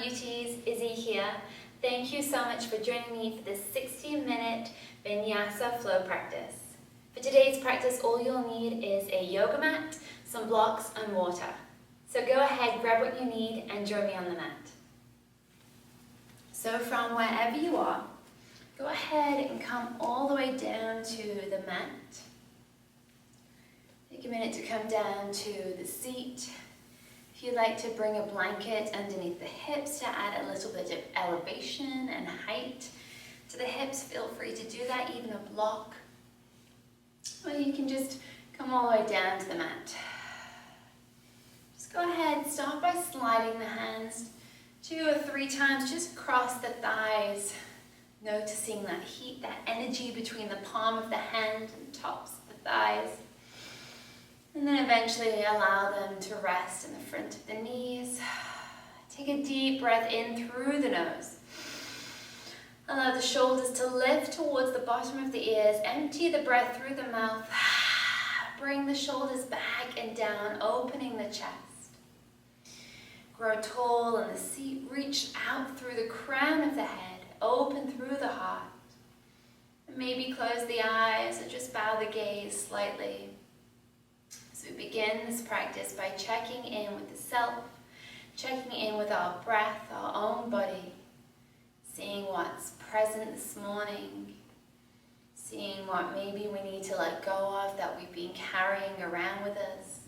beauties, Izzy here. Thank you so much for joining me for this 60-minute Vinyasa flow practice. For today's practice, all you'll need is a yoga mat, some blocks and water. So go ahead, grab what you need and join me on the mat. So from wherever you are, go ahead and come all the way down to the mat. Take a minute to come down to the seat. If you'd like to bring a blanket underneath the hips to add a little bit of elevation and height to the hips, feel free to do that, even a block. Or you can just come all the way down to the mat. Just go ahead, start by sliding the hands 2 or 3 times just across the thighs, noticing that heat, that energy between the palm of the hand and tops of the thighs. And then eventually allow them to rest in the front of the knees. Take a deep breath in through the nose. Allow the shoulders to lift towards the bottom of the ears. Empty the breath through the mouth. Bring the shoulders back and down, opening the chest. Grow tall in the seat. Reach out through the crown of the head. Open through the heart. And maybe close the eyes or just bow the gaze slightly. So we begin this practice by checking in with the self, checking in with our breath, our own body, seeing what's present this morning, seeing what maybe we need to let go of that we've been carrying around with us,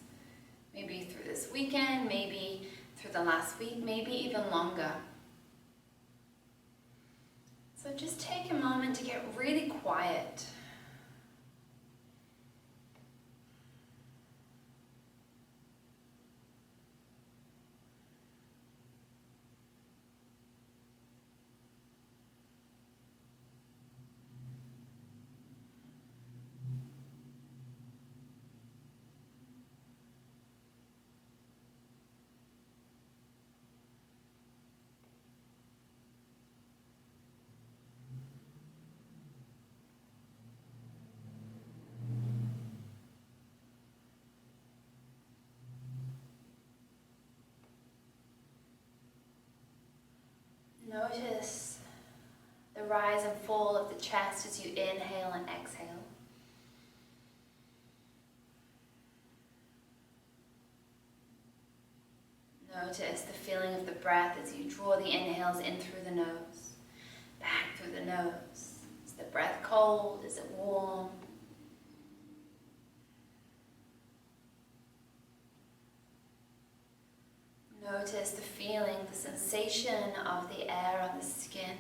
maybe through this weekend, maybe through the last week, maybe even longer. So just take a moment to get really quiet. Notice the rise and fall of the chest as you inhale and exhale. Notice the feeling of the breath as you draw the inhales in through the nose, back through the nose. Is the breath cold? Is it warm? Notice the feeling, the sensation of the air on the skin.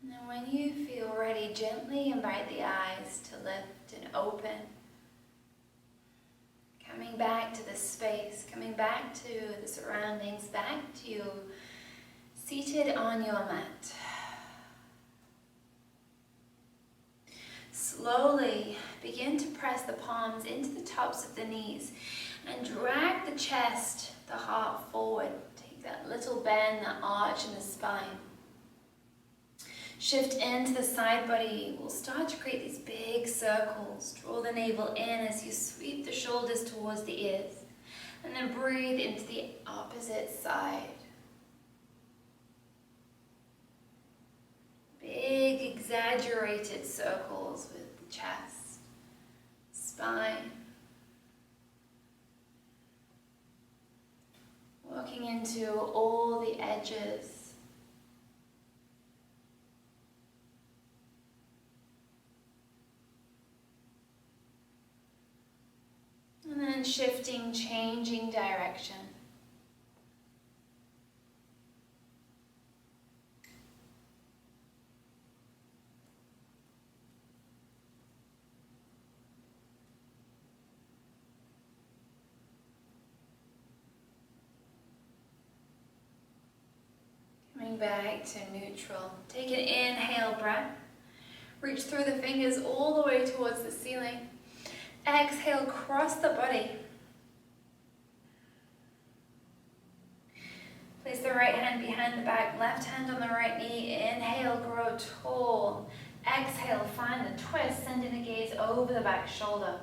And then when you feel ready, gently invite the eyes to lift and open. Coming back to the space, coming back to the surroundings, back to you seated on your mat. Slowly begin to press the palms into the tops of the knees and drag the chest, the heart forward. Take that little bend, that arch in the spine. Shift into the side body. We'll start to create these big circles. Draw the navel in as you sweep the shoulders towards the ears. And then breathe into the opposite side. Big exaggerated circles with the chest, spine. Working into all the edges. And then shifting, changing direction. Coming back to neutral. Take an inhale breath. Reach through the fingers all the way towards the ceiling. Exhale, cross the body. Place the right hand behind the back, left hand on the right knee. Inhale, grow tall. Exhale, find the twist, sending the gaze over the back shoulder.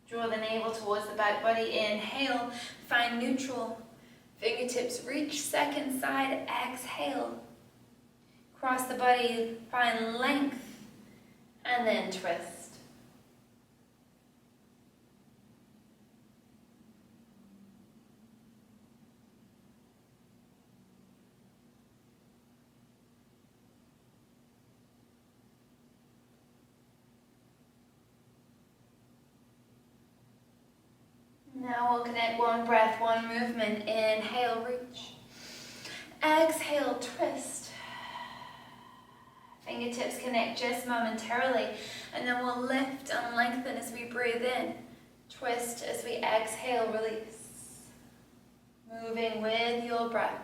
Draw the navel towards the back body. Inhale, find neutral. Fingertips reach second side. Exhale. Cross the body, find length, and then twist. Now we'll connect one breath, one movement. Inhale, reach. Exhale, twist. Fingertips connect just momentarily, and then we'll lift and lengthen as we breathe in. Twist as we exhale, release. Moving with your breath.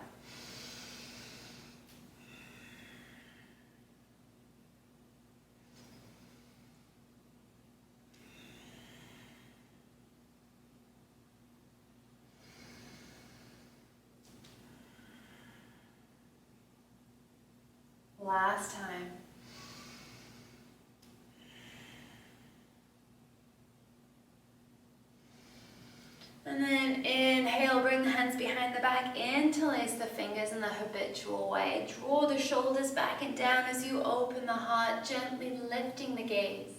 Last time. And then inhale, bring the hands behind the back, interlace the fingers in the habitual way. Draw the shoulders back and down as you open the heart, gently lifting the gaze.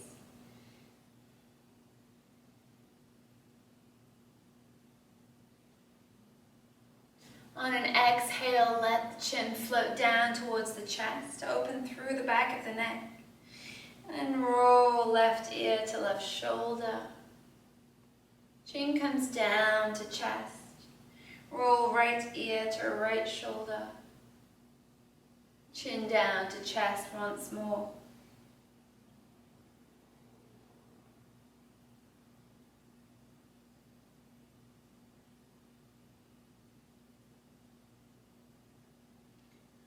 On an exhale, let the chin float down towards the chest, open through the back of the neck, and roll left ear to left shoulder. Chin comes down to chest, roll right ear to right shoulder, chin down to chest once more.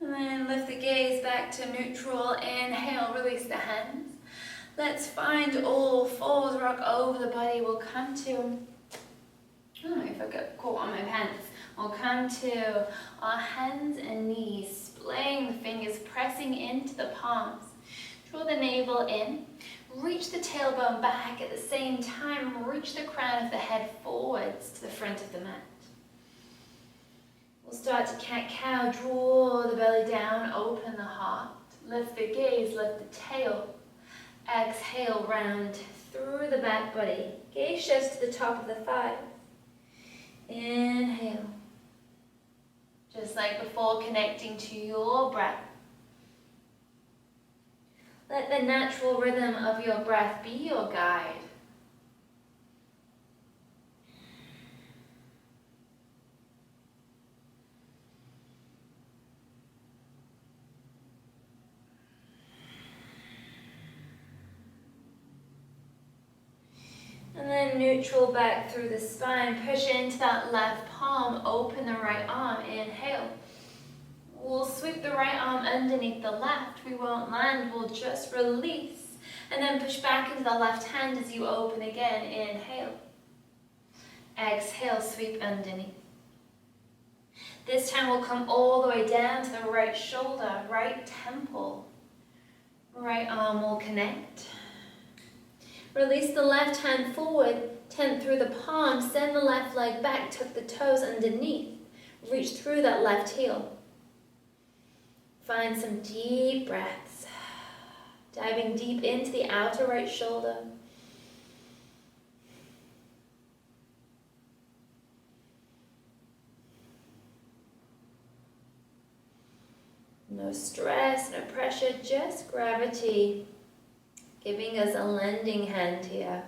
And then lift the gaze back to neutral. Inhale, release the hands. Let's find all fours, rock over the body. We'll come to, oh, if I got caught on my pants. We'll come to our hands and knees, splaying the fingers, pressing into the palms. Draw the navel in, reach the tailbone back at the same time, reach the crown of the head forwards to the front of the mat. We'll start to cat-cow, draw the belly down, open the heart, lift the gaze, lift the tail. Exhale, round through the back body. Gaze shifts to the top of the thighs. Inhale. Just like before, connecting to your breath. Let the natural rhythm of your breath be your guide. And then neutral back through the spine. Push into that left palm. Open the right arm. Inhale. We'll sweep the right arm underneath the left. We won't land. We'll just release. And then push back into the left hand as you open again. Inhale. Exhale. Sweep underneath. This time we'll come all the way down to the right shoulder, right temple. Right arm will connect. Release the left hand forward, tent through the palm, send the left leg back, tuck the toes underneath, reach through that left heel. Find some deep breaths, diving deep into the outer right shoulder. No stress, no pressure, just gravity. Giving us a lending hand here.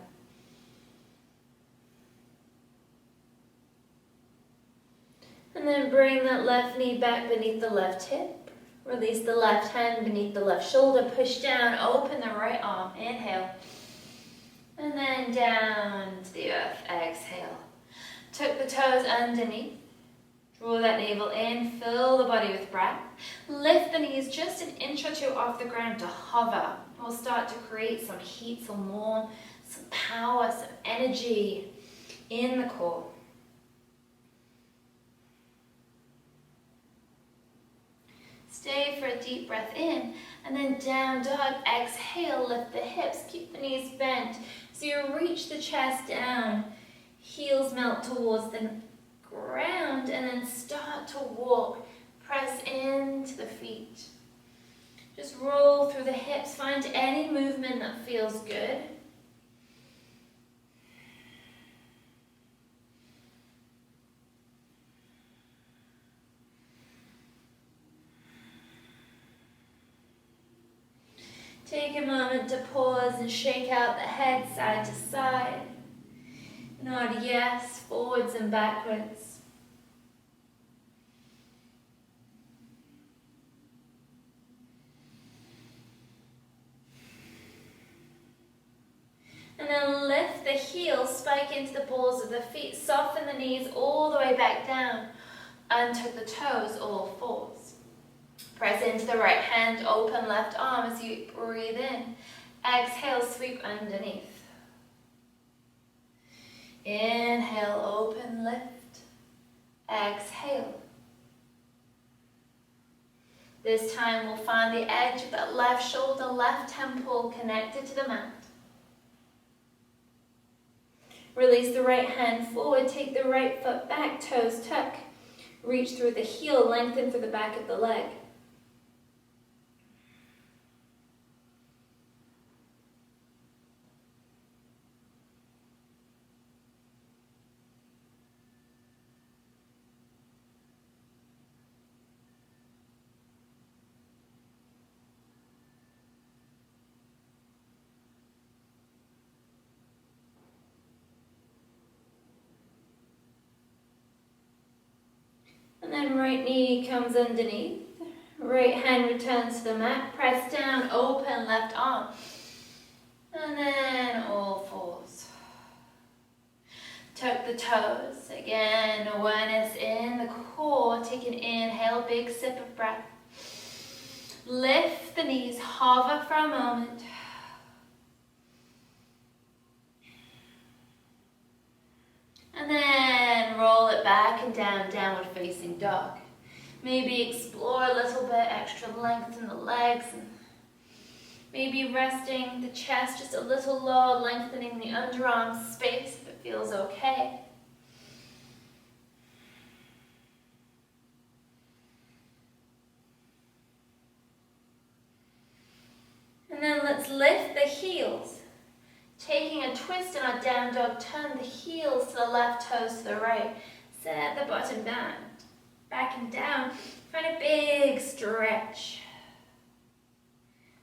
And then bring that left knee back beneath the left hip. Release the left hand beneath the left shoulder. Push down, open the right arm. Inhale. And then down to the earth, exhale. Tuck the toes underneath. Draw that navel in, fill the body with breath. Lift the knees just an inch or two off the ground to hover. We'll start to create some heat, some warmth, some power, some energy in the core. Stay for a deep breath in, and then down dog. Exhale, lift the hips, keep the knees bent. So you reach the chest down, heels melt towards the ground, and then start to walk. Press into the feet. Just roll through the hips. Find any movement that feels good. Take a moment to pause and shake out the head side to side. Nod yes, forwards and backwards. And then lift the heels, spike into the balls of the feet. Soften the knees all the way back down. Untuck the toes, all fours. Press into the right hand, open left arm as you breathe in. Exhale, sweep underneath. Inhale, open, lift. Exhale. This time we'll find the edge of that left shoulder, left temple connected to the mat. Release the right hand forward, take the right foot back, toes tuck. Reach through the heel, lengthen through the back of the leg. And then right knee comes underneath. Right hand returns to the mat. Press down, open left arm. And then all fours. Tuck the toes. Again, awareness in the core. Take an inhale, big sip of breath. Lift the knees, hover for a moment. And then roll it back and down, downward facing dog. Maybe explore a little bit, extra length in the legs. And maybe resting the chest just a little lower, lengthening the underarm space if it feels okay. And then let's lift the heels. Taking a twist in our down dog, turn the heels to the left, toes to the right. Set the bottom down, back and down. Find a big stretch.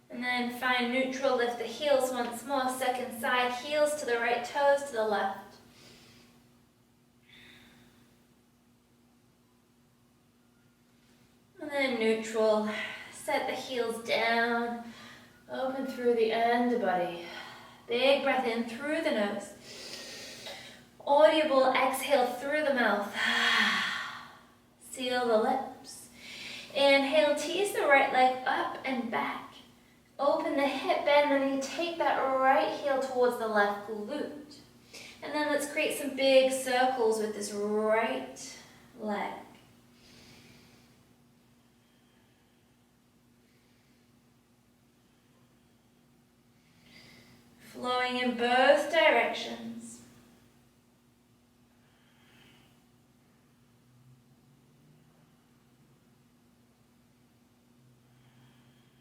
And then find neutral, lift the heels once more. Second side, heels to the right, toes to the left. And then neutral, set the heels down, open through the underbody. Big breath in through the nose. Audible exhale through the mouth. Seal the lips. Inhale, tease the right leg up and back. Open the hip, bend the knee. Take that right heel towards the left glute. And then let's create some big circles with this right leg. Flowing in both directions.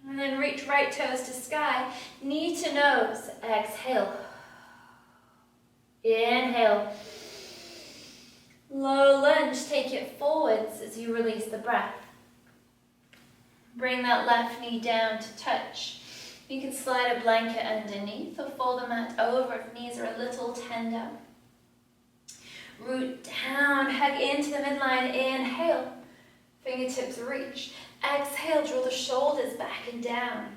And then reach right toes to sky, knee to nose. Exhale. Inhale. Low lunge, take it forwards as you release the breath. Bring that left knee down to touch. You can slide a blanket underneath or fold the mat over if knees are a little tender. Root down, hug into the midline, inhale. Fingertips reach. Exhale, draw the shoulders back and down.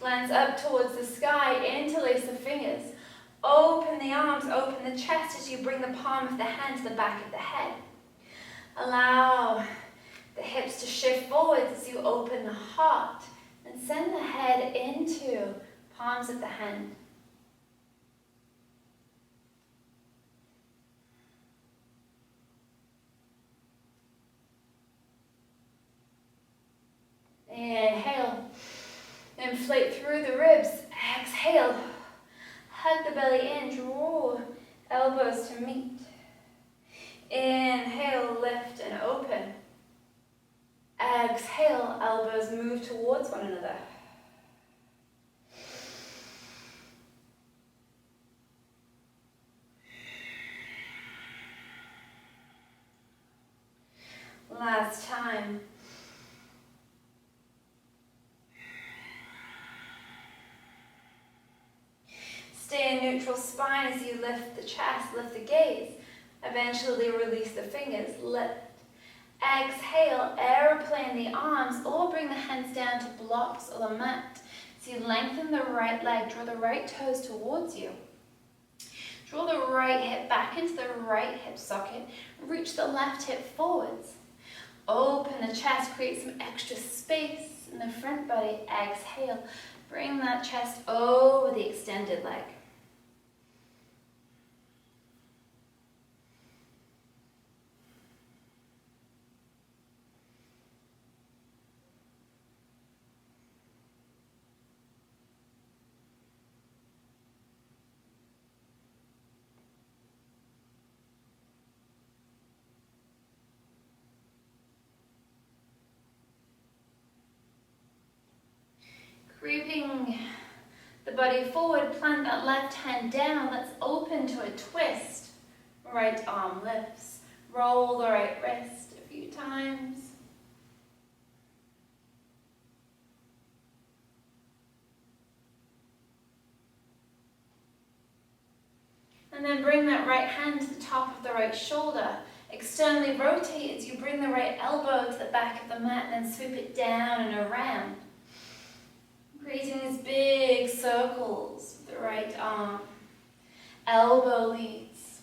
Glance up towards the sky, interlace the fingers. Open the arms, open the chest as you bring the palm of the hand to the back of the head. Allow the hips to shift forwards as you open the heart and send the head into palms of the hand. Inhale, inflate through the ribs. Exhale, hug the belly in, draw elbows to meet. Inhale, lift and open. Exhale, elbows move towards one another. Last time. Stay in neutral spine as you lift the chest, lift the gaze. Eventually release the fingers, lift. Exhale, airplane the arms, or bring the hands down to blocks or the mat. So you lengthen the right leg, draw the right toes towards you. Draw the right hip back into the right hip socket, reach the left hip forwards. Open the chest, create some extra space in the front body. Exhale, bring that chest over the extended leg. Creeping the body forward, plant that left hand down. Let's open to a twist. Right arm lifts. Roll the right wrist a few times. And then bring that right hand to the top of the right shoulder. Externally rotate as you bring the right elbow to the back of the mat and then sweep it down and around. Creating these big circles with the right arm. Elbow leads.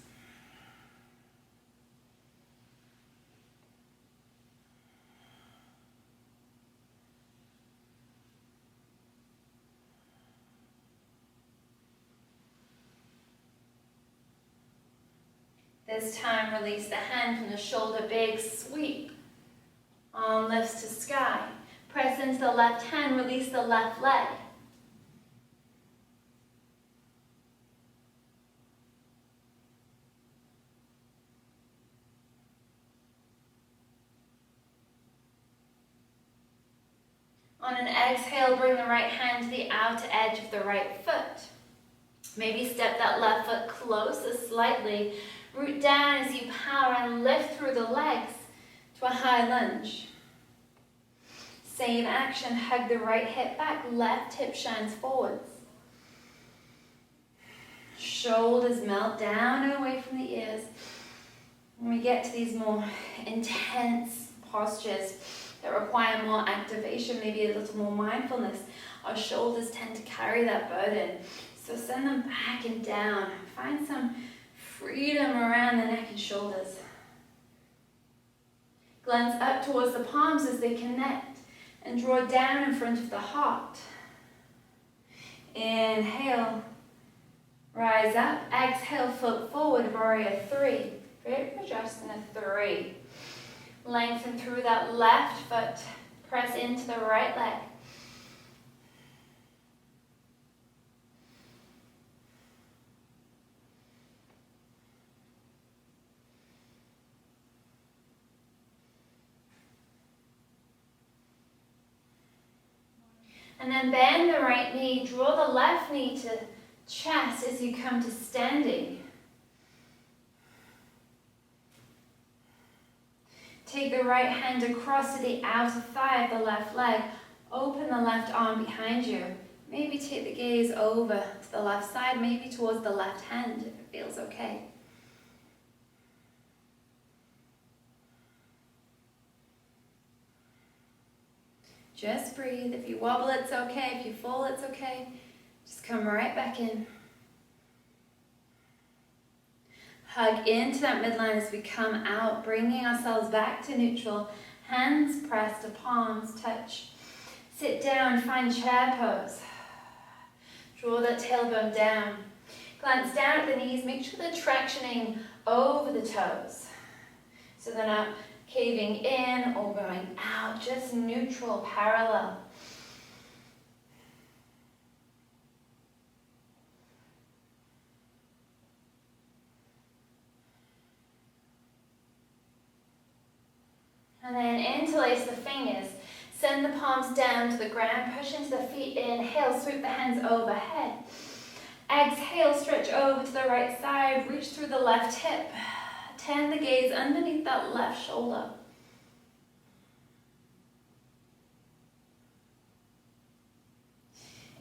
This time release the hand from the shoulder, big sweep. Arm lifts to sky. Press into the left hand, release the left leg. On an exhale, bring the right hand to the outer edge of the right foot. Maybe step that left foot closer slightly. Root down as you power and lift through the legs to a high lunge. Same action, hug the right hip back, left hip shines forwards. Shoulders melt down and away from the ears. When we get to these more intense postures that require more activation, maybe a little more mindfulness, our shoulders tend to carry that burden. So send them back and down. Find some freedom around the neck and shoulders. Glance up towards the palms as they connect. And draw down in front of the heart. Inhale, rise up. Exhale, foot forward, warrior three. Very Virasana three. Lengthen through that left foot. Press into the right leg. And then bend the right knee, draw the left knee to chest as you come to standing. Take the right hand across to the outer thigh of the left leg. Open the left arm behind you. Maybe take the gaze over to the left side, maybe towards the left hand if it feels okay. Just breathe. If you wobble, it's okay. If you fall, it's okay. Just come right back in. Hug into that midline as we come out, bringing ourselves back to neutral. Hands pressed to palms touch. Sit down, find chair pose. Draw that tailbone down. Glance down at the knees. Make sure they're tractioning over the toes. So they're not caving in or going out, just neutral, parallel. And then interlace the fingers. Send the palms down to the ground. Push into the feet. Inhale, sweep the hands overhead. Exhale, stretch over to the right side. Reach through the left hip. Turn the gaze underneath that left shoulder.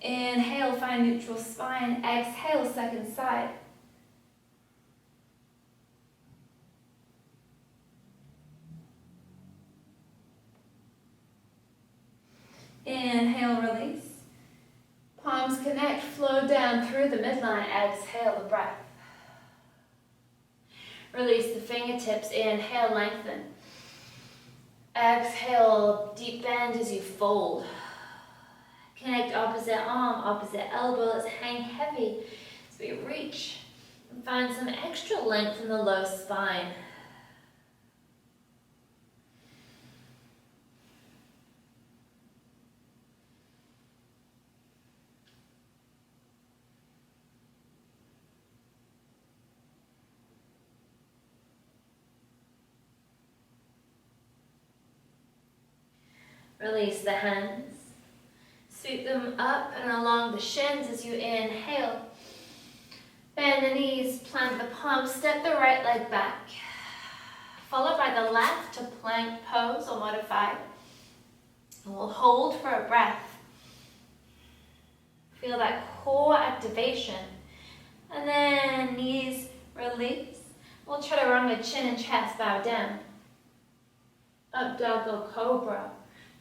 Inhale, find neutral spine. Exhale, second side. Inhale, release. Palms connect, flow down through the midline. Exhale the breath. Release the fingertips. Inhale, lengthen. Exhale, deep bend as you fold. Connect opposite arm, opposite elbow. Let's hang heavy as we reach and find some extra length in the low spine. Release the hands. Sweep them up and along the shins as you inhale. Bend the knees, plant the palms, step the right leg back. Followed by the left to plank pose or modified. And we'll hold for a breath. Feel that core activation. And then knees release. We'll chaturanga, chin and chest bow down. Up dog or cobra.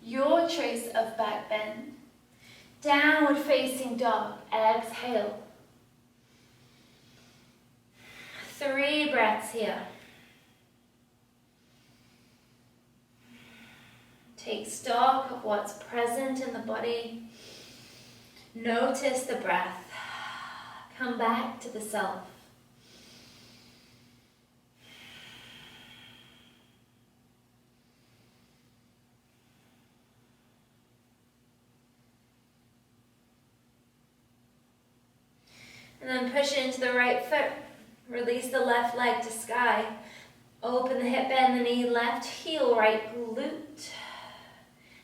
Your choice of back bend. Downward facing dog. Exhale. 3 breaths here. Take stock of what's present in the body. Notice the breath. Come back to the self. And then push into the right foot. Release the left leg to sky. Open the hip, bend the knee, left heel, right glute.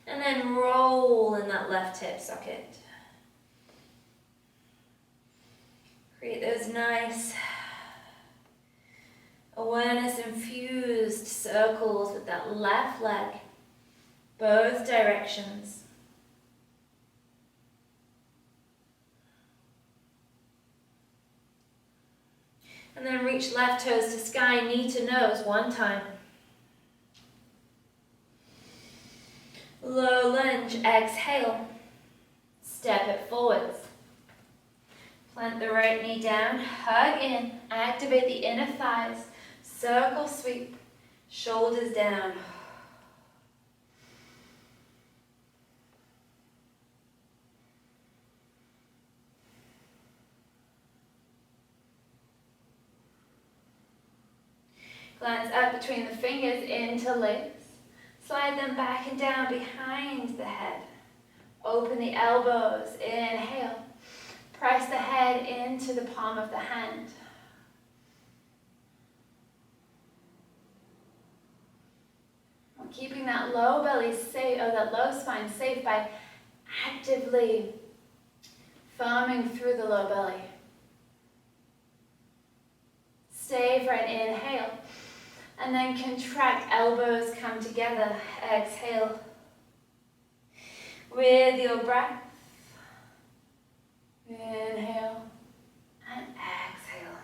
And then roll in that left hip socket. Create those nice awareness infused circles with that left leg, both directions. And then reach left toes to sky, knee to nose, 1 time. Low lunge, exhale. Step it forwards. Plant the right knee down, hug in, activate the inner thighs, circle sweep, shoulders down. Glance up between the fingers, interlace. Slide them back and down behind the head. Open the elbows, inhale. Press the head into the palm of the hand. Keeping that low belly safe, or that low spine safe by actively firming through the low belly. Stay for an inhale. And then contract, elbows come together. Exhale. With your breath. Inhale and exhale.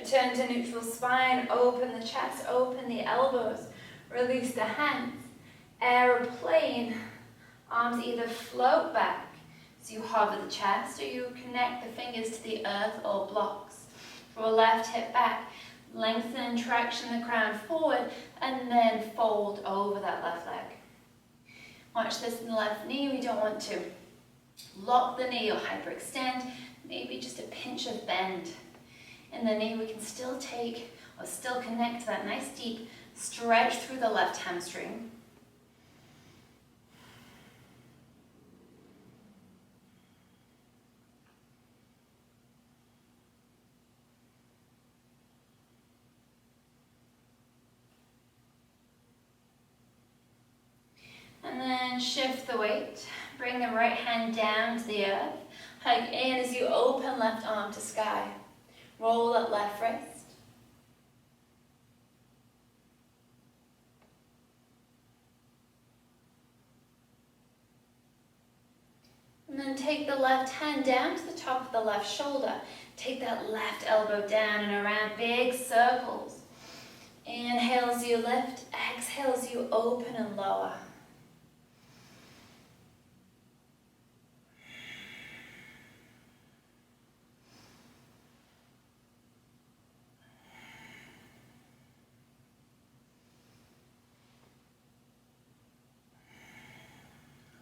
Return to neutral spine, open the chest, open the elbows, release the hands. Aeroplane, arms either float back, so you hover the chest, or you connect the fingers to the earth or blocks. Draw left hip back, lengthen, traction the crown forward, and then fold over that left leg. Watch this in the left knee. We don't want to lock the knee or hyperextend, maybe just a pinch of bend in the knee. We can still take or still connect to that nice deep stretch through the left hamstring. And then shift the weight. Bring the right hand down to the earth. Hug in as you open left arm to sky. Roll that left wrist. And then take the left hand down to the top of the left shoulder. Take that left elbow down and around, big circles. Inhale as you lift. Exhale as you open and lower.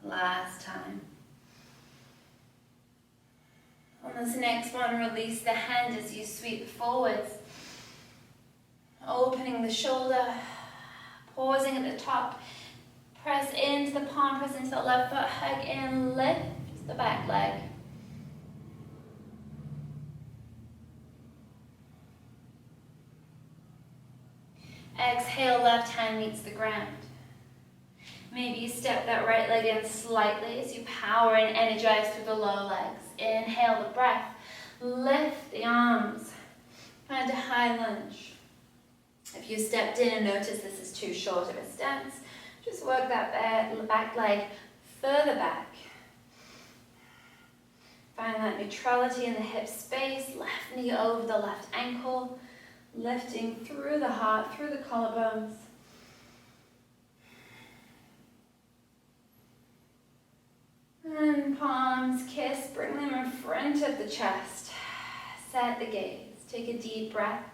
Last time. On this next one, release the hand as you sweep forwards. Opening the shoulder, pausing at the top. Press into the palm, press into the left foot, hug in, lift the back leg. Exhale, left hand meets the ground. Maybe you step that right leg in slightly as you power and energize through the low legs. Inhale the breath. Lift the arms. Find a high lunge. If you stepped in and noticed this is too short of a stance, just work that back leg further back. Find that neutrality in the hip space. Left knee over the left ankle. Lifting through the heart, through the collarbones. And palms kiss, bring them in front of the chest. Set the gaze. Take a deep breath.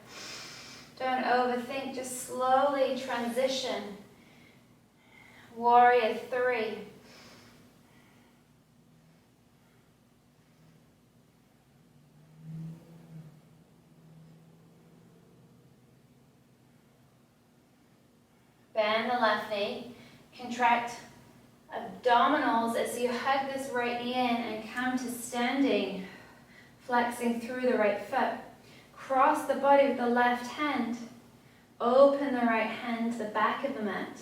Don't overthink, just slowly transition. Warrior 3. Bend the left knee, contract abdominals as you hug this right knee in and come to standing, flexing through the right foot. Cross the body with the left hand. Open the right hand to the back of the mat.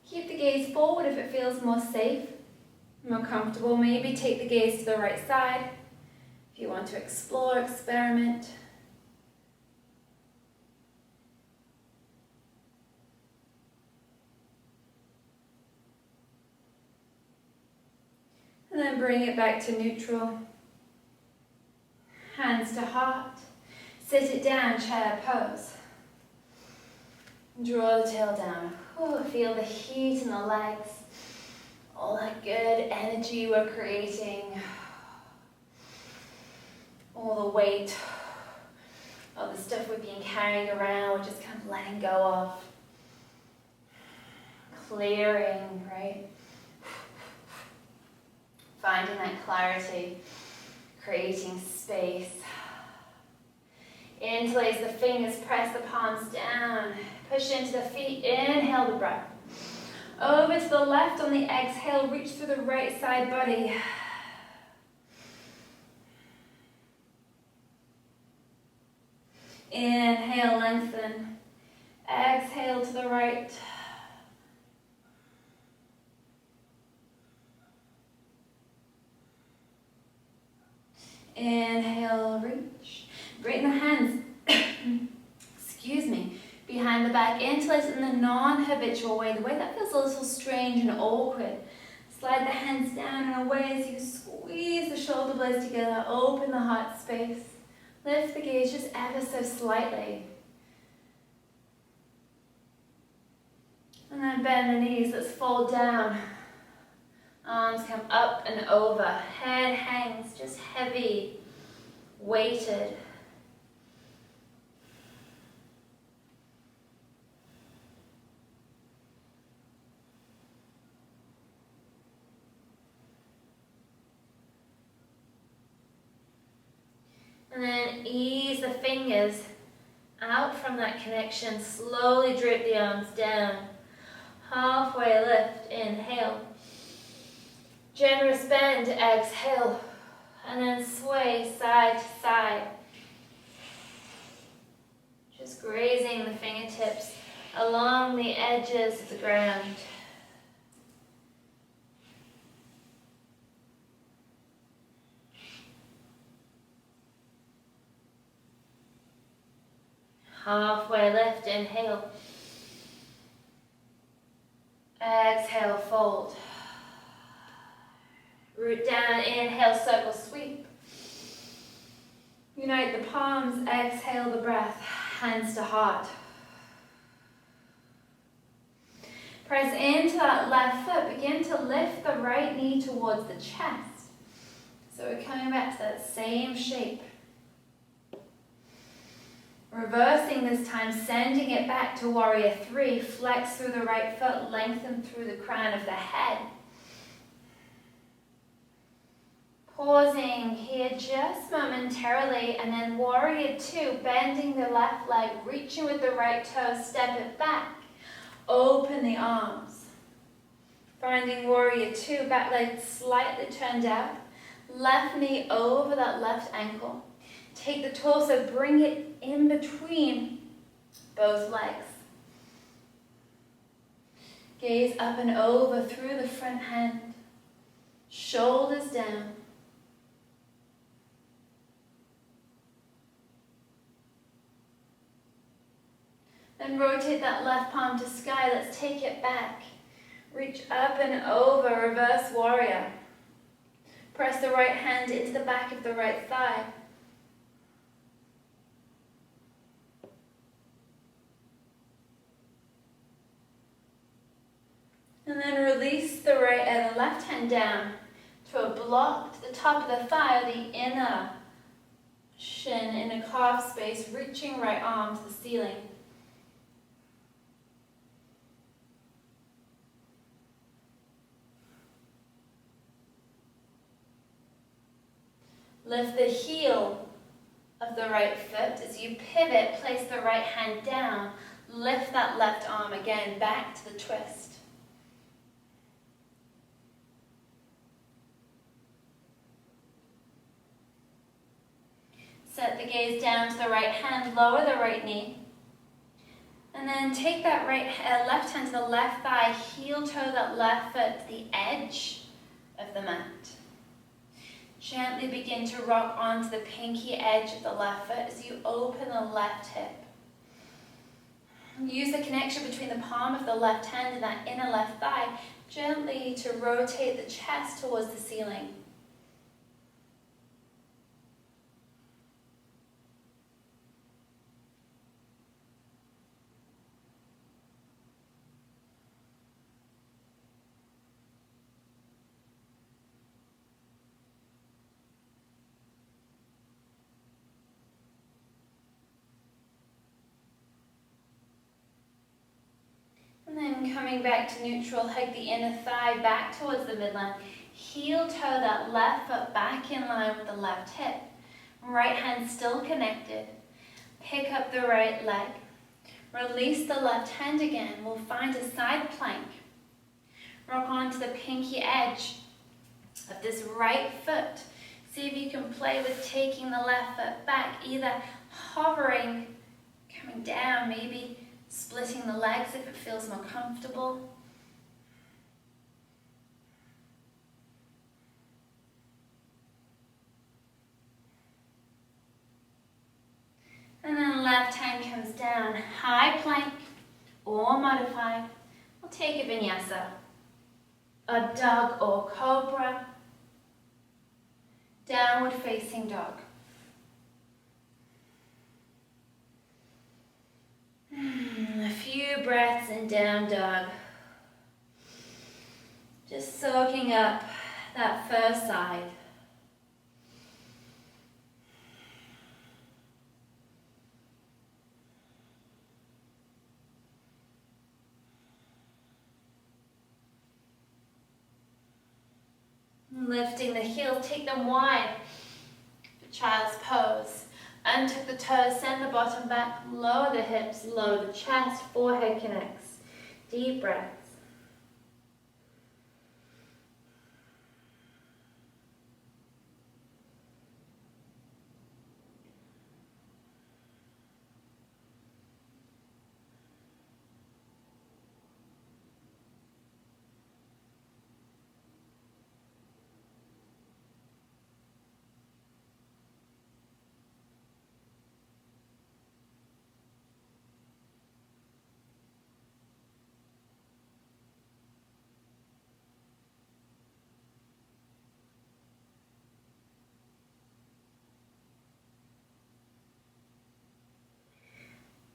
Keep the gaze forward if it feels more safe, more comfortable. Maybe take the gaze to the right side. If you want to explore, experiment. And then bring it back to neutral. Hands to heart. Sit it down, chair pose. Draw the tail down. Ooh, feel the heat in the legs. All that good energy we're creating. All the weight of the stuff we've been carrying around, we're just kind of letting go of. Clearing, right? Finding that clarity, creating space. Interlace the fingers, press the palms down. Push into the feet, inhale the breath. Over to the left on the exhale, reach through the right side body. Inhale, lengthen. Exhale to the right. Inhale, reach. Bring the hands, behind the back. Interlace in the non-habitual way, the way that feels a little strange and awkward. Slide the hands down and away as you squeeze the shoulder blades together. Open the heart space. Lift the gaze just ever so slightly. And then bend the knees, let's fold down. Arms come up and over. Head hangs just heavy, weighted. And then ease the fingers out from that connection. Slowly drip the arms down. Halfway lift, inhale. Generous bend, exhale. And then sway side to side. Just grazing the fingertips along the edges of the ground. Halfway lift, inhale. Exhale, fold. Root down, inhale, circle sweep. Unite the palms, exhale the breath, hands to heart. Press into that left foot, begin to lift the right knee towards the chest. So we're coming back to that same shape. Reversing this time, sending it back to warrior three. Flex through the right foot, lengthen through the crown of the head. Pausing here just momentarily, and then warrior two, bending the left leg, reaching with the right toe, step it back. Open the arms. Finding warrior two, back leg slightly turned out. Left knee over that left ankle. Take the torso, bring it in between both legs. Gaze up and over through the front hand. Shoulders down. Then rotate that left palm to sky. Let's take it back. Reach up and over, reverse warrior. Press the right hand into the back of the right thigh. And then release the left hand down to a block to the top of the thigh, or the inner shin, inner calf space, reaching right arm to the ceiling. Lift the heel of the right foot. As you pivot, place the right hand down. Lift that left arm again back to the twist. Set the gaze down to the right hand, lower the right knee. And then take that left hand to the left thigh, heel toe that left foot to the edge of the mat. Gently begin to rock onto the pinky edge of the left foot as you open the left hip. Use the connection between the palm of the left hand and that inner left thigh gently to rotate the chest towards the ceiling. And then coming back to neutral, hug the inner thigh back towards the midline. Heel toe that left foot back in line with the left hip. Right hand still connected. Pick up the right leg. Release the left hand again. We'll find a side plank. Rock onto the pinky edge of this right foot. See if you can play with taking the left foot back, either hovering, coming down, maybe splitting the legs if it feels more comfortable. And then left hand comes down, high plank or modified. We'll take a vinyasa, a dog or cobra, downward facing dog. breaths in down dog. Just soaking up that first side. Lifting the heels, take them wide for child's pose. Untuck the toes, send the bottom back, lower the hips, lower the chest, forehead connects. Deep breaths.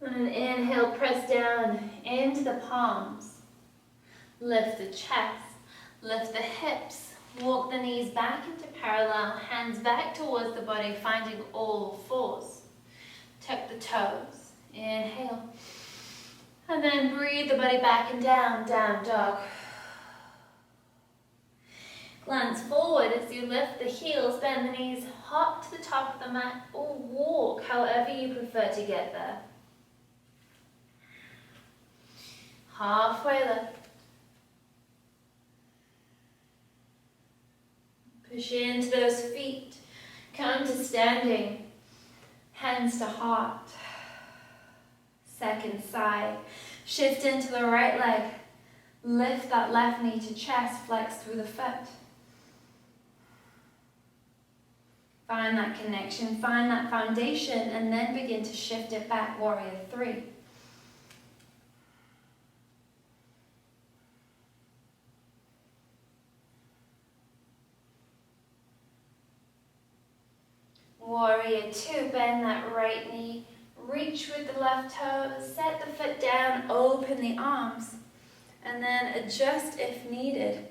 On an inhale, press down into the palms. Lift the chest, lift the hips, walk the knees back into parallel, hands back towards the body, finding all fours. Tuck the toes, inhale. And then breathe the body back and down, down dog. Glance forward as you lift the heels, bend the knees, hop to the top of the mat or walk, however you prefer to get there. Halfway lift. Push into those feet. Come to standing. Hands to heart. Second side. Shift into the right leg. Lift that left knee to chest. Flex through the foot. Find that connection. Find that foundation. And then begin to shift it back. Warrior 3. Warrior 2, bend that right knee, reach with the left toes, set the foot down, open the arms, and then adjust if needed.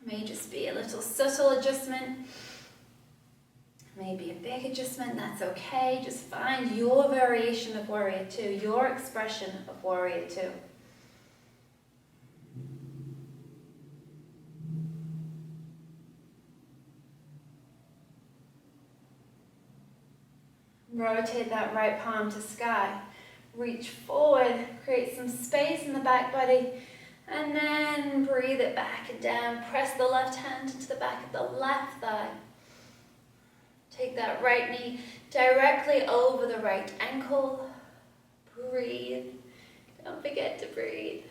May just be a little subtle adjustment, maybe a big adjustment, that's okay. Just find your variation of Warrior 2, your expression of Warrior 2. Rotate that right palm to sky. Reach forward, create some space in the back body, and then breathe it back and down. Press the left hand into the back of the left thigh. Take that right knee directly over the right ankle. Breathe. Don't forget to breathe.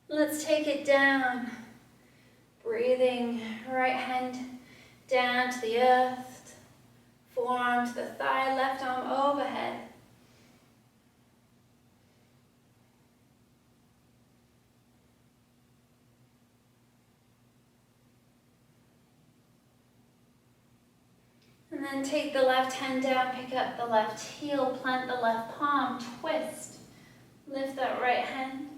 Let's take it down. Breathing, right hand down to the earth. Forearm to the thigh, left arm overhead. And then take the left hand down, pick up the left heel, plant the left palm, twist. Lift that right hand.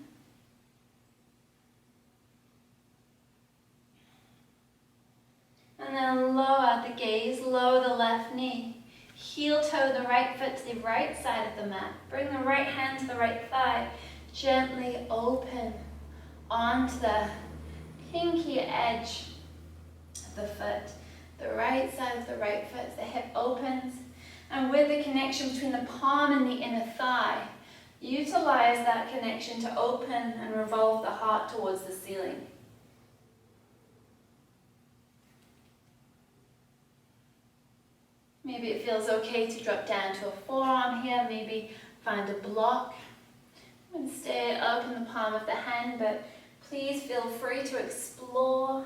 And then lower the gaze, lower the left knee. Heel toe the right foot to the right side of the mat. Bring the right hand to the right thigh. Gently open onto the pinky edge of the foot. The right side of the right foot, the hip opens. And with the connection between the palm and the inner thigh, utilize that connection to open and revolve the heart towards the ceiling. Maybe it feels okay to drop down to a forearm here, maybe find a block and stay up in the palm of the hand, but please feel free to explore.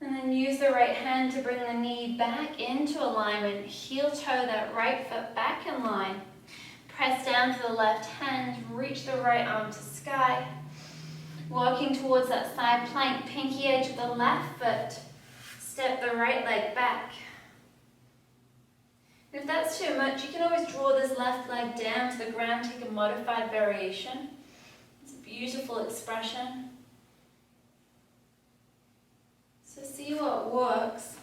And then use the right hand to bring the knee back into alignment. Heel toe that right foot back in line. Press down to the left hand, reach the right arm to sky. Walking towards that side plank, pinky edge of the left foot. Step the right leg back. And if that's too much, you can always draw this left leg down to the ground, take a modified variation. It's a beautiful expression. So see what works.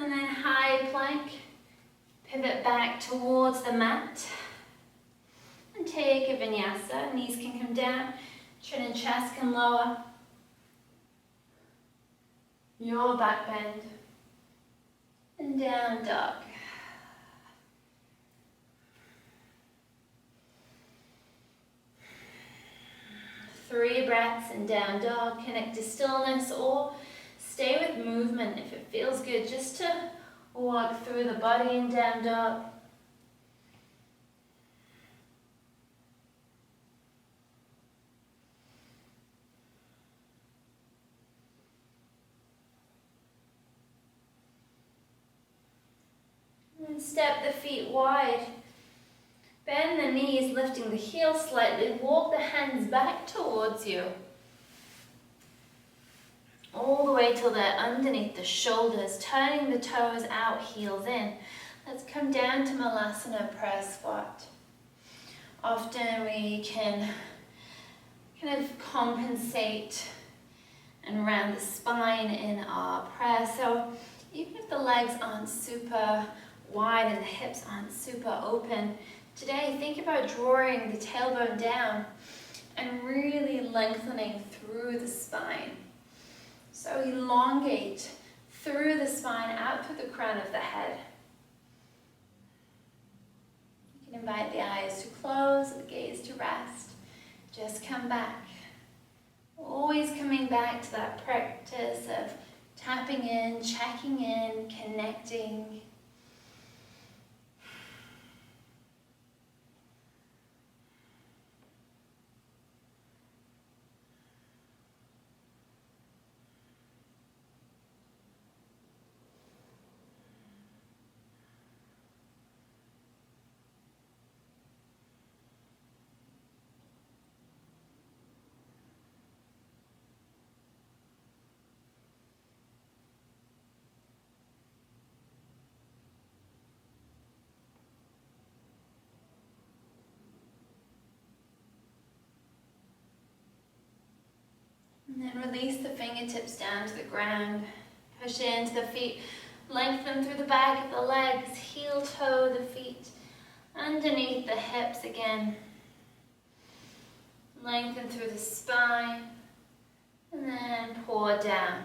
And then high plank, pivot back towards the mat. And take a vinyasa, knees can come down, chin and chest can lower. Your back bend. And down dog. Three breaths and down dog. Connect to stillness or stay with movement if it feels good, just to walk through the body in down dog. And step the feet wide. Bend the knees, lifting the heels slightly. Walk the hands back towards you. All the way till they're underneath the shoulders, turning the toes out, heels in. Let's come down to Malasana prayer squat. Often we can kind of compensate and round the spine in our prayer. So even if the legs aren't super wide and the hips aren't super open, today think about drawing the tailbone down and really lengthening through the spine. So elongate through the spine, out through the crown of the head. You can invite the eyes to close, the gaze to rest. Just come back. Always coming back to that practice of tapping in, checking in, connecting. And then release the fingertips down to the ground. Push into the feet. Lengthen through the back of the legs. Heel toe the feet. Underneath the hips again. Lengthen through the spine. And then pour down.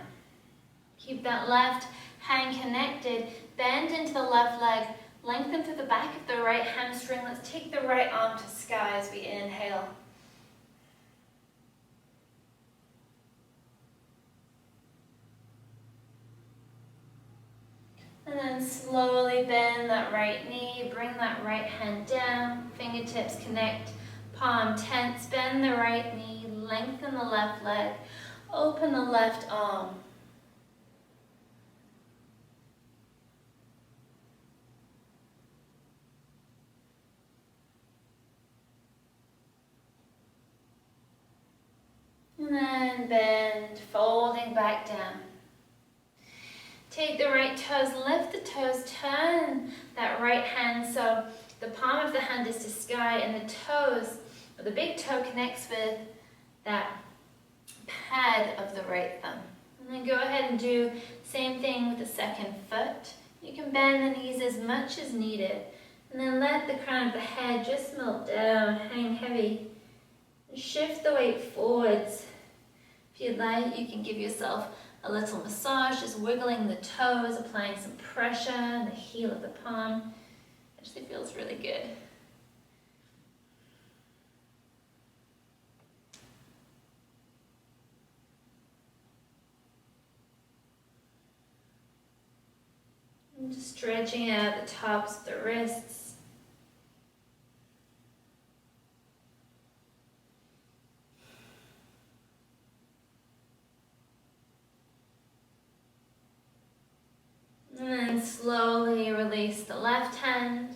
Keep that left hand connected. Bend into the left leg. Lengthen through the back of the right hamstring. Let's take the right arm to sky as we inhale. And then slowly bend that right knee, bring that right hand down, fingertips connect, palm tense, bend the right knee, lengthen the left leg, open the left arm. And then bend, folding back down. Take the right toes, lift the toes, turn that right hand so the palm of the hand is to sky and the toes, or the big toe connects with that pad of the right thumb. And then go ahead and do the same thing with the second foot. You can bend the knees as much as needed. And then let the crown of the head just melt down, hang heavy. And shift the weight forwards. If you'd like, you can give yourself a little massage, just wiggling the toes, applying some pressure on the heel of the palm. Actually feels really good. And just stretching out the tops of the wrists. And then slowly release release the left hand,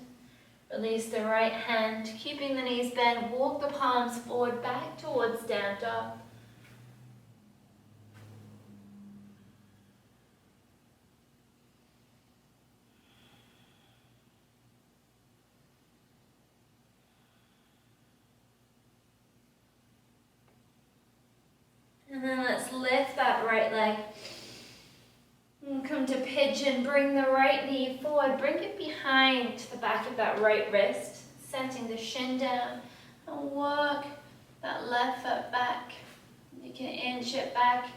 release the right hand, keeping the knees bent, walk the palms forward back towards down dog. And then let's lift that right leg. And come to pigeon, bring the right knee forward, bring it behind the back of that right wrist, setting the shin down, and work that left foot back. You can inch it back.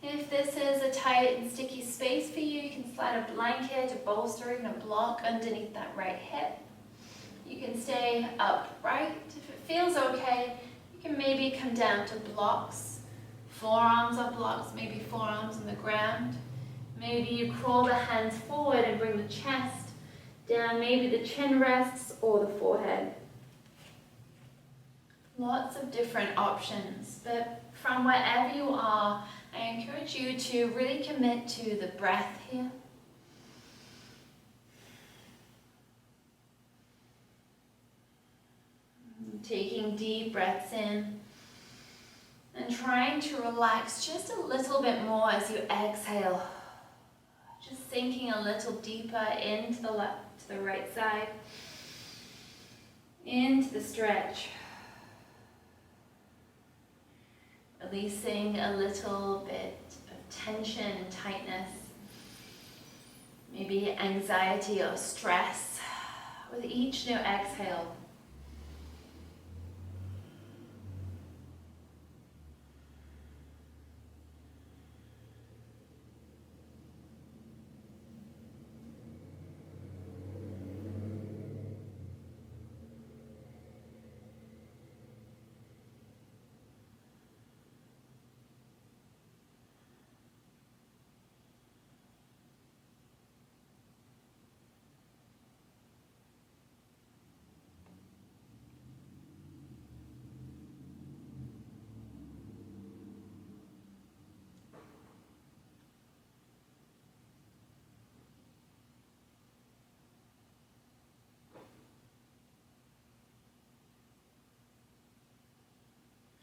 If this is a tight and sticky space for you, you can slide a blanket, a bolster, or even a block underneath that right hip. You can stay upright. If it feels okay, you can maybe come down to blocks. Forearms are blocks, maybe forearms on the ground. Maybe you crawl the hands forward and bring the chest down. Maybe the chin rests or the forehead. Lots of different options, but from wherever you are, I encourage you to really commit to the breath here. Taking deep breaths in and trying to relax just a little bit more as you exhale. Just sinking a little deeper into the left, to the right side, into the stretch. Releasing a little bit of tension and tightness, maybe anxiety or stress with each new exhale.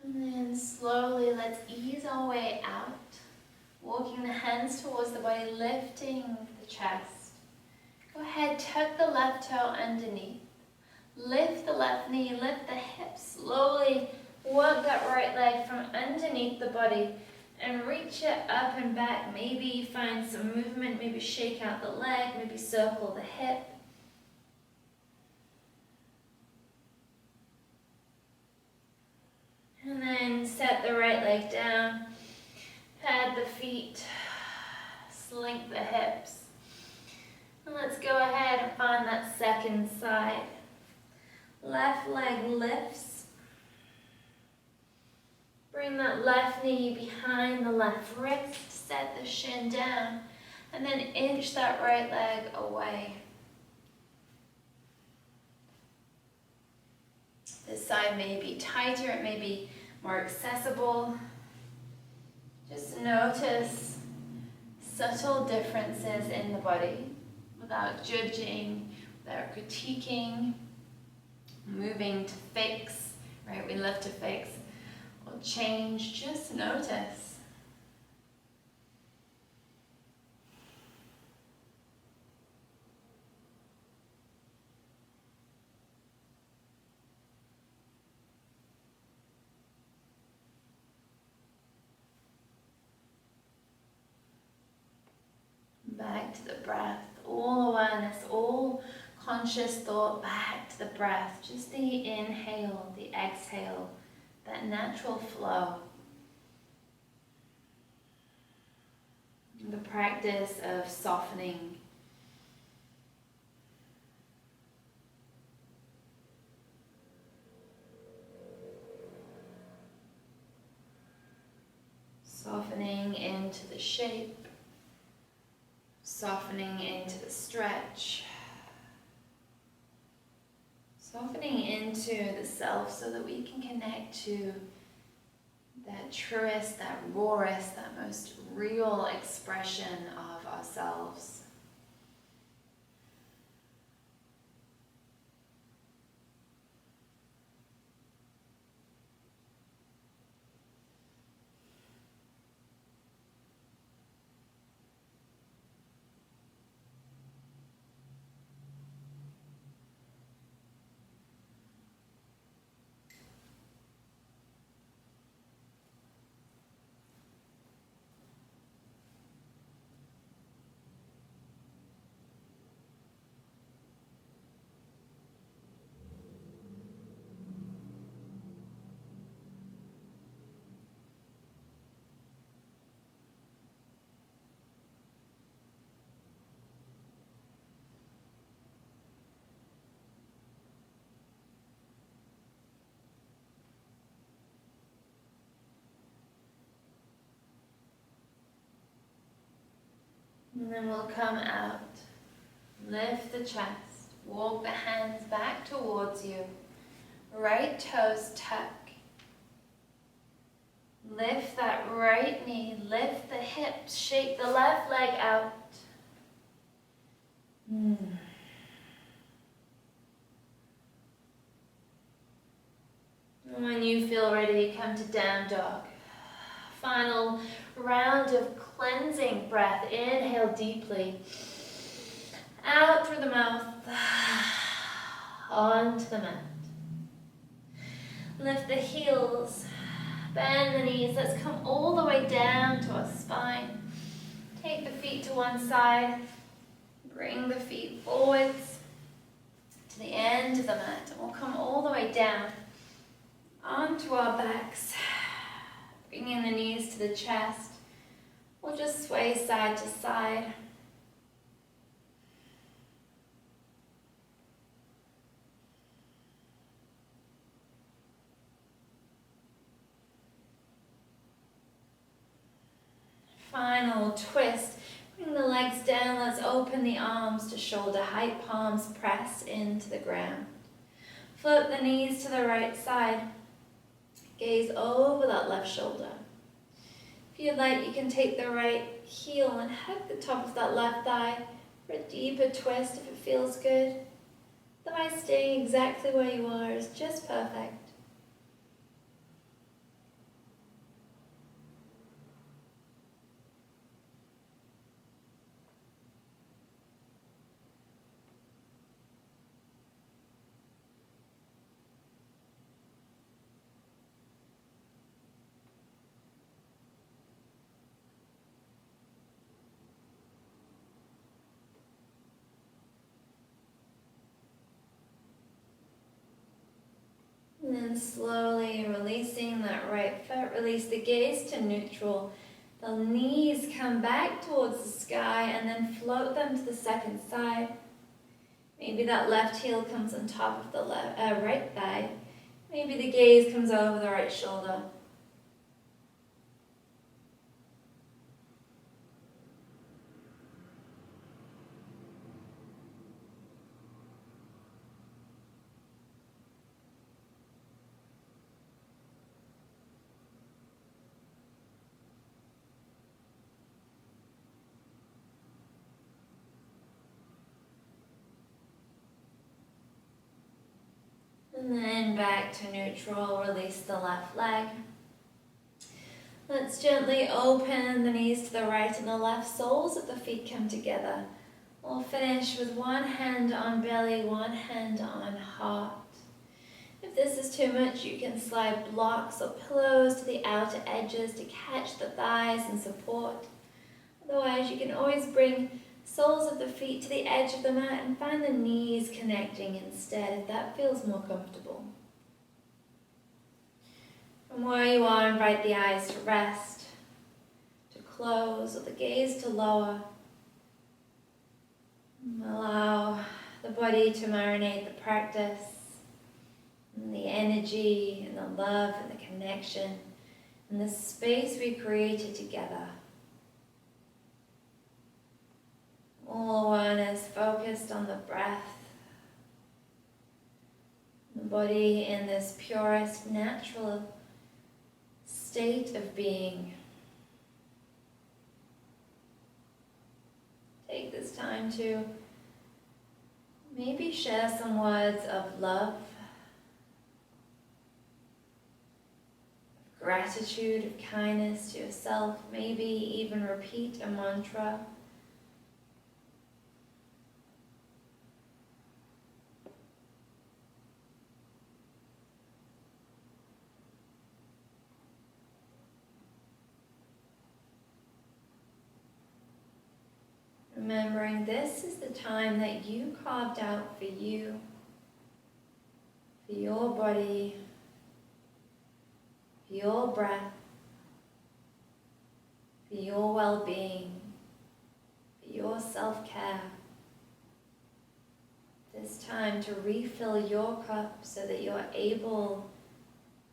And then slowly let's ease our way out, walking the hands towards the body, lifting the chest. Go ahead, tuck the left toe underneath. Lift the left knee, lift the hips. Slowly work that right leg from underneath the body and reach it up and back. Maybe find some movement, maybe shake out the leg, maybe circle the hip. And then set the right leg down, pad the feet, slink the hips. And let's go ahead and find that second side. Left leg lifts. Bring that left knee behind the left wrist, set the shin down, and then inch that right leg away. This side may be tighter, it may be more accessible. Just notice subtle differences in the body without judging, without critiquing, moving to fix, right? We love to fix or change, just notice. Back to the breath, all awareness, all conscious thought back to the breath. Just the inhale, the exhale, that natural flow. The practice of softening. Softening into the shape. Softening into the stretch. Softening into the self so that we can connect to that truest, that rawest, that most real expression of ourselves. And then we'll come out. Lift the chest. Walk the hands back towards you. Right toes tuck. Lift that right knee. Lift the hips. Shake the left leg out. When you feel ready, come to down dog. Final round of cleansing breath. Inhale deeply. Out through the mouth. Onto the mat. Lift the heels. Bend the knees. Let's come all the way down to our spine. Take the feet to one side. Bring the feet forwards to the end of the mat. And we'll come all the way down onto our backs. Bringing the knees to the chest. We'll just sway side to side. Final twist. Bring the legs down. Let's open the arms to shoulder height. Palms press into the ground. Float the knees to the right side. Gaze over that left shoulder. If you'd like, you can take the right heel and hug the top of that left thigh for a deeper twist if it feels good. Otherwise, staying exactly where you are is just perfect. And then slowly releasing that right foot, release the gaze to neutral. The knees come back towards the sky and then float them to the second side. Maybe that left heel comes on top of the right thigh. Maybe the gaze comes over the right shoulder. And then back to neutral, release the left leg. Let's gently open the knees to the right and the left. Soles of the feet come together. We'll finish with one hand on belly, one hand on heart. If this is too much, you can slide blocks or pillows to the outer edges to catch the thighs and support. Otherwise, you can always bring soles of the feet to the edge of the mat and find the knees connecting instead if that feels more comfortable. From where you are, invite the eyes to rest, to close, or the gaze to lower. Allow the body to marinate the practice, and the energy, and the love, and the connection, and the space we created together. All awareness focused on the breath. The body in this purest, natural state of being. Take this time to maybe share some words of love, of gratitude, of kindness to yourself. Maybe even repeat a mantra. Remembering this is the time that you carved out for you, for your body, for your breath, for your well-being, for your self-care. This time to refill your cup so that you're able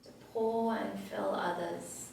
to pour and fill others.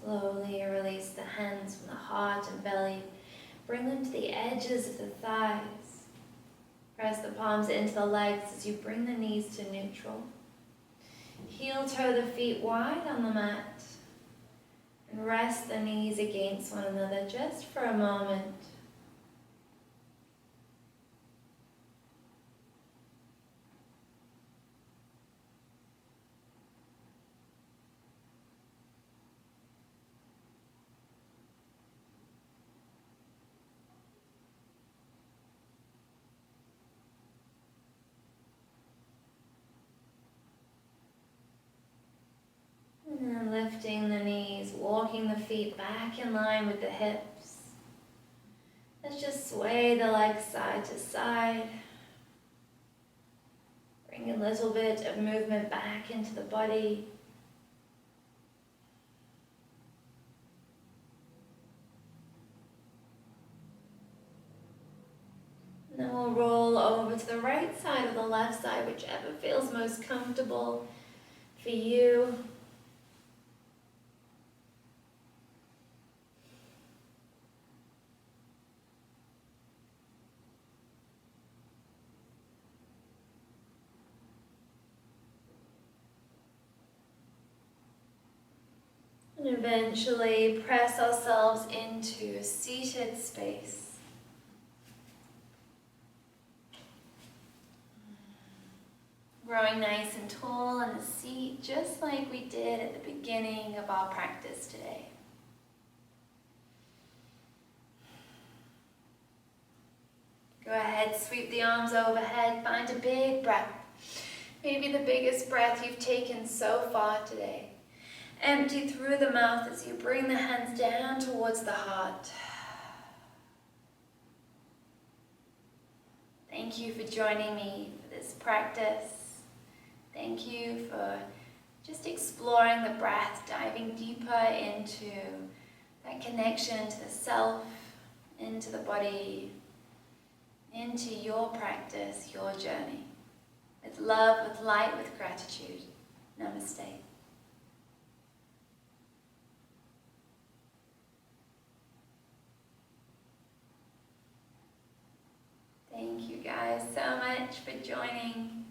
Slowly release the hands from the heart and belly. Bring them to the edges of the thighs. Press the palms into the legs as you bring the knees to neutral. Heel toe the feet wide on the mat. And rest the knees against one another just for a moment. And then lifting the knees, walking the feet back in line with the hips. Let's just sway the legs side to side. Bring a little bit of movement back into the body. And then we'll roll over to the right side or the left side, whichever feels most comfortable for you. And eventually press ourselves into seated space. Growing nice and tall in the seat, just like we did at the beginning of our practice today. Go ahead, sweep the arms overhead, find a big breath. Maybe the biggest breath you've taken so far today. Empty through the mouth as you bring the hands down towards the heart. Thank you for joining me for this practice. Thank you for just exploring the breath, diving deeper into that connection to the self, into the body, into your practice, your journey. With love, with light, with gratitude. Namaste. Thank you guys so much for joining.